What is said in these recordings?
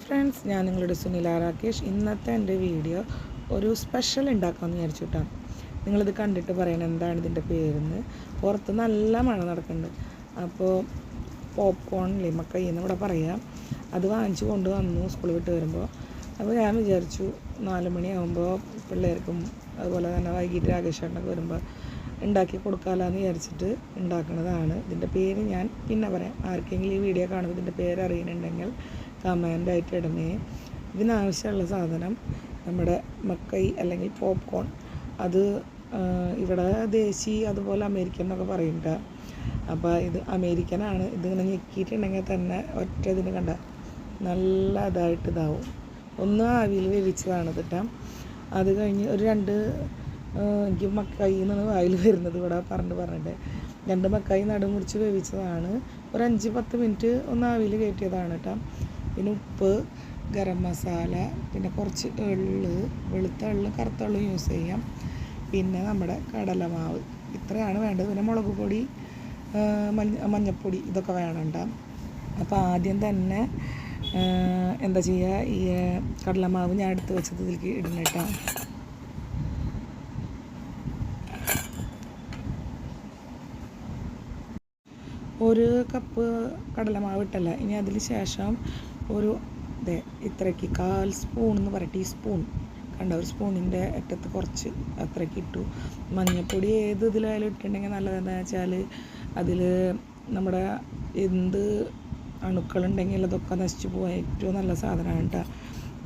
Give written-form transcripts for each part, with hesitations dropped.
Friends, ഞാൻ നിങ്ങളുടെ സുനില രാകേഷ്. ഇന്നത്തെ എൻ്റെ വീഡിയോ ഒരു സ്പെഷ്യൽ ഉണ്ടാക്കാമെന്ന് വിചാരിച്ചു കേട്ടോ. നിങ്ങളിത് കണ്ടിട്ട് പറയണം എന്താണ് ഇതിൻ്റെ പേരെന്ന്. പുറത്ത് നല്ല മഴ നടക്കുന്നുണ്ട്. അപ്പോൾ പോപ്കോണില്ലേ, മക്കൈ എന്ന് ഇവിടെ പറയാം, അത് വാങ്ങിച്ചു കൊണ്ടുവന്നു സ്കൂളിൽ വിട്ട് വരുമ്പോൾ. അപ്പോൾ ഞാൻ വിചാരിച്ചു 4 മണിയാകുമ്പോൾ പിള്ളേർക്കും അതുപോലെ തന്നെ വൈകിട്ട് രാകേഷേട്ടനൊക്കെ വരുമ്പോൾ ഉണ്ടാക്കി കൊടുക്കാമെന്ന് വിചാരിച്ചിട്ട് ഉണ്ടാക്കുന്നതാണ്. ഇതിൻ്റെ പേര് ഞാൻ പിന്നെ പറയാം. ആർക്കെങ്കിലും ഈ വീഡിയോ കാണുമ്പോൾ ഇതിൻ്റെ പേര് അറിയുന്നുണ്ടെങ്കിൽ കമൻ്റായിട്ട് ഇടണേ. ഇതിനാവശ്യമുള്ള സാധനം നമ്മുടെ മക്കൈ അല്ലെങ്കിൽ പോപ്കോൺ. അത് ഇവിടെ ദേശി അതുപോലെ അമേരിക്കൻ എന്നൊക്കെ പറയുന്നുണ്ട്. അപ്പോൾ ഇത് അമേരിക്കനാണ്. ഇതിങ്ങനെ ഞെക്കിയിട്ടുണ്ടെങ്കിൽ തന്നെ ഒറ്റ ഇതിന് കണ്ട നല്ല ഇതാവും. ഒന്ന് ആവിയിൽ വേവിച്ചതാണ് കേട്ടോ. അത് കഴിഞ്ഞ് ഒരു എനിക്ക് മക്കായി എന്നാണ് വായിൽ വരുന്നത് ഇവിടെ പറഞ്ഞിട്ട് 2 മക്കായി നടുമുറിച്ച് വേവിച്ചതാണ്. ഒരു 5-10 മിനിറ്റ് ഒന്ന് ആവിയിൽ കയറ്റിയതാണ് കേട്ടോ. പിന്നെ ഉപ്പ്, ഗരം മസാല, പിന്നെ കുറച്ച് വെളുത്ത എള്ള്, കറുത്ത എള്ള് യൂസ് ചെയ്യാം. പിന്നെ നമ്മുടെ കടലമാവ്, ഇത്രയാണ് വേണ്ടത്. പിന്നെ മുളക് പൊടി, മഞ്ഞൾപ്പൊടി, ഇതൊക്കെ വേണണ്ട. അപ്പോൾ ആദ്യം തന്നെ എന്താ ചെയ്യുക, ഈ കടലമാവ് ഞാൻ എടുത്ത് വെച്ചത് ഇതിലേക്ക് ഇടണം കേട്ടോ. ഒരു കപ്പ് കടലമാവ് ഇട്ടല്ല. ഇനി അതിന് ശേഷം ഒരു ഇത്രയ്ക്ക് 1/4 സ്പൂൺ എന്ന് പറയാം, ടീസ്പൂൺ കണ്ട, ഒരു സ്പൂണിൻ്റെ അറ്റത്ത് കുറച്ച് അത്രയ്ക്ക് ഇട്ടു. മഞ്ഞൾപ്പൊടി ഏത് ഇതിലായാലും ഇട്ടിട്ടുണ്ടെങ്കിൽ നല്ലതെന്ന് വെച്ചാൽ അതിൽ നമ്മുടെ എന്ത് അണുക്കളുണ്ടെങ്കിൽ അതൊക്കെ നശിച്ചു പോകാൻ ഏറ്റവും നല്ല സാധനമാണ് കേട്ടോ.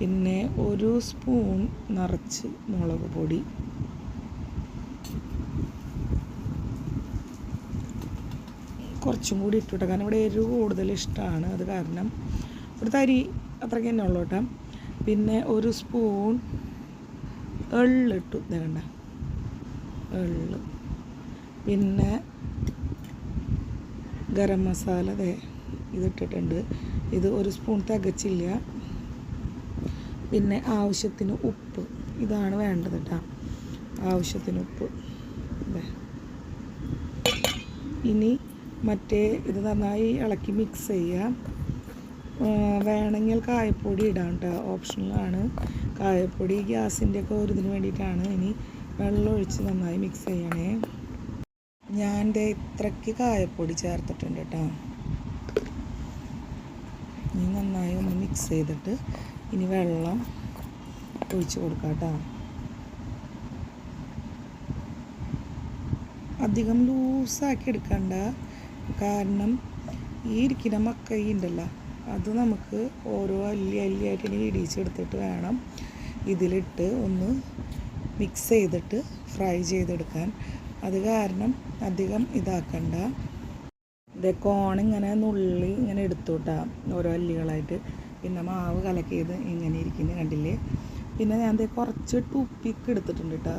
പിന്നെ ഒരു സ്പൂൺ നിറച്ച് മുളക് പൊടി, കുറച്ചും കൂടി ഇട്ടുട്ടോ, കാരണം ഇവിടെ എരിവ് കൂടുതൽ ഇഷ്ടമാണ്. അത് കാരണം ഒരു തരി അത്രയ്ക്ക് തന്നെ ഉള്ളൂ കേട്ടോ. പിന്നെ ഒരു സ്പൂൺ എള്ളിട്ടു, കണ്ട എള്ള്. പിന്നെ ഗരം മസാല ഇതിട്ടിട്ടുണ്ട്. ഇത് ഒരു സ്പൂൺ തികച്ചില്ല. പിന്നെ ആവശ്യത്തിന് ഉപ്പ്, ഇതാണ് വേണ്ടത് കേട്ടോ, ആവശ്യത്തിന് ഉപ്പ്. ഇനി ഇത് നന്നായി ഇളക്കി മിക്സ് ചെയ്യാം. വേണമെങ്കിൽ കായപ്പൊടി ഇടാം കേട്ടോ, ഓപ്ഷണലാണ്. കായപ്പൊടി ഗ്യാസിൻ്റെയൊക്കെ ഒരു ഇതിന് വേണ്ടിയിട്ടാണ്. ഇനി വെള്ളം ഒഴിച്ച് നന്നായി മിക്സ് ചെയ്യണേ. ഞാൻ ഇത്രയ്ക്ക് കായപ്പൊടി ചേർത്തിട്ടുണ്ട് കേട്ടോ. ഇനി നന്നായി ഒന്ന് മിക്സ് ചെയ്തിട്ട് ഇനി വെള്ളം ഒഴിച്ച് കൊടുക്കാം കേട്ടോ. അധികം ലൂസാക്കി എടുക്കണ്ട, കാരണം ഈ ഇരിക്കുന്ന മക്കൈ ഉണ്ടല്ലോ, അത് നമുക്ക് ഓരോ അല്ലിയായിട്ട് ഇനി ഇടിച്ചെടുത്തിട്ട് വേണം ഇതിലിട്ട് ഒന്ന് മിക്സ് ചെയ്തിട്ട് ഫ്രൈ ചെയ്തെടുക്കാൻ. അത് കാരണം അധികം ഇതാക്കണ്ട. കോൺ ഇങ്ങനെ നുള്ളി ഇങ്ങനെ എടുത്തുട്ടാ ഓരോ അല്ലികളായിട്ട്. പിന്നെ മാവ് കലക്കിയത് ഇങ്ങനെ ഇരിക്കുന്നത് കണ്ടില്ലേ. പിന്നെ ഞാൻ കുറച്ച് ടൂത്ത് പിക്ക് എടുത്തിട്ടുണ്ട് കേട്ടോ.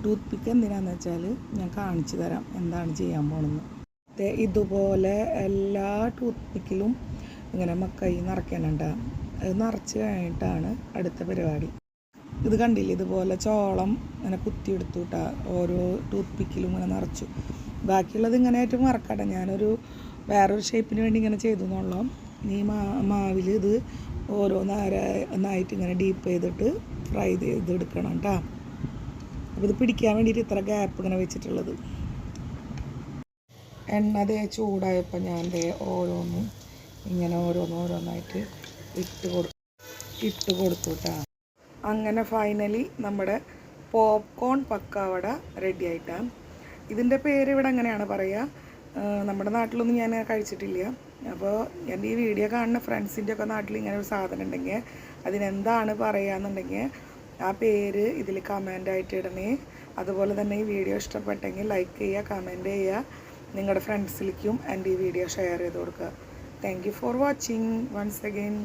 ടൂത്ത് പിക്ക് എന്തിനാന്ന് വെച്ചാൽ ഞാൻ കാണിച്ചു തരാം എന്താണ് ചെയ്യാൻ പോണെന്ന്. ഇതുപോലെ എല്ലാ ടൂത്ത് പിക്കിലും ഇങ്ങനെ മക്കൈ നിറയ്ക്കാനുണ്ട്. അത് നിറച്ച് കഴിഞ്ഞിട്ടാണ് അടുത്ത പരിപാടി. ഇത് കണ്ടില്ലേ, ഇതുപോലെ ചോളം ഇങ്ങനെ കുത്തിയെടുത്തു കേട്ടോ. ഓരോ ടൂത്ത് പിക്കിലും ഇങ്ങനെ നിറച്ചു. ബാക്കിയുള്ളത് ഇങ്ങനെ ആയിട്ട് മറക്കട്ടെ, ഞാനൊരു വേറൊരു ഷേപ്പിന് വേണ്ടി ഇങ്ങനെ ചെയ്തു എന്നുള്ളൂ. ഈ മാവിൽ ഇത് ഓരോന്നായിട്ട് ഇങ്ങനെ ഡീപ്പ് ചെയ്തിട്ട് ഫ്രൈ ചെയ്തെടുക്കണം കേട്ടോ. അപ്പോൾ ഇത് പിടിക്കാൻ വേണ്ടിയിട്ട് ഇത്ര ഗ്യാപ്പ് ഇങ്ങനെ വെച്ചിട്ടുള്ളത്. എണ്ണ ചൂടായപ്പോൾ ഞാൻ ഓരോന്നും ഇങ്ങനെ ഓരോന്നായിട്ട് ഇട്ട് കൊടുത്തു കേട്ടോ. അങ്ങനെ ഫൈനലി നമ്മുടെ പോപ്കോൺ പക്കാവട റെഡി ആയിട്ടാണ്. ഇതിൻ്റെ പേര് ഇവിടെ അങ്ങനെയാണ് പറയുക. നമ്മുടെ നാട്ടിലൊന്നും ഞാൻ കഴിച്ചിട്ടില്ല. അപ്പോൾ എൻ്റെ ഈ വീഡിയോ കാണുന്ന ഫ്രണ്ട്സിൻ്റെ ഒക്കെ നാട്ടിൽ ഇങ്ങനെ ഒരു സാധനം ഉണ്ടെങ്കിൽ അതിനെന്താണ് പറയുകയെന്നുണ്ടെങ്കിൽ ആ പേര് ഇതിൽ കമൻ്റായിട്ട് ഇടണേ. അതുപോലെ തന്നെ ഈ വീഡിയോ ഇഷ്ടപ്പെട്ടെങ്കിൽ ലൈക്ക് ചെയ്യുക, കമൻറ്റ് ചെയ്യുക, നിങ്ങളുടെ ഫ്രണ്ട്സിലേക്കും എൻ്റെ ഈ വീഡിയോ ഷെയർ ചെയ്ത് കൊടുക്കുക. Thank you for watching once again.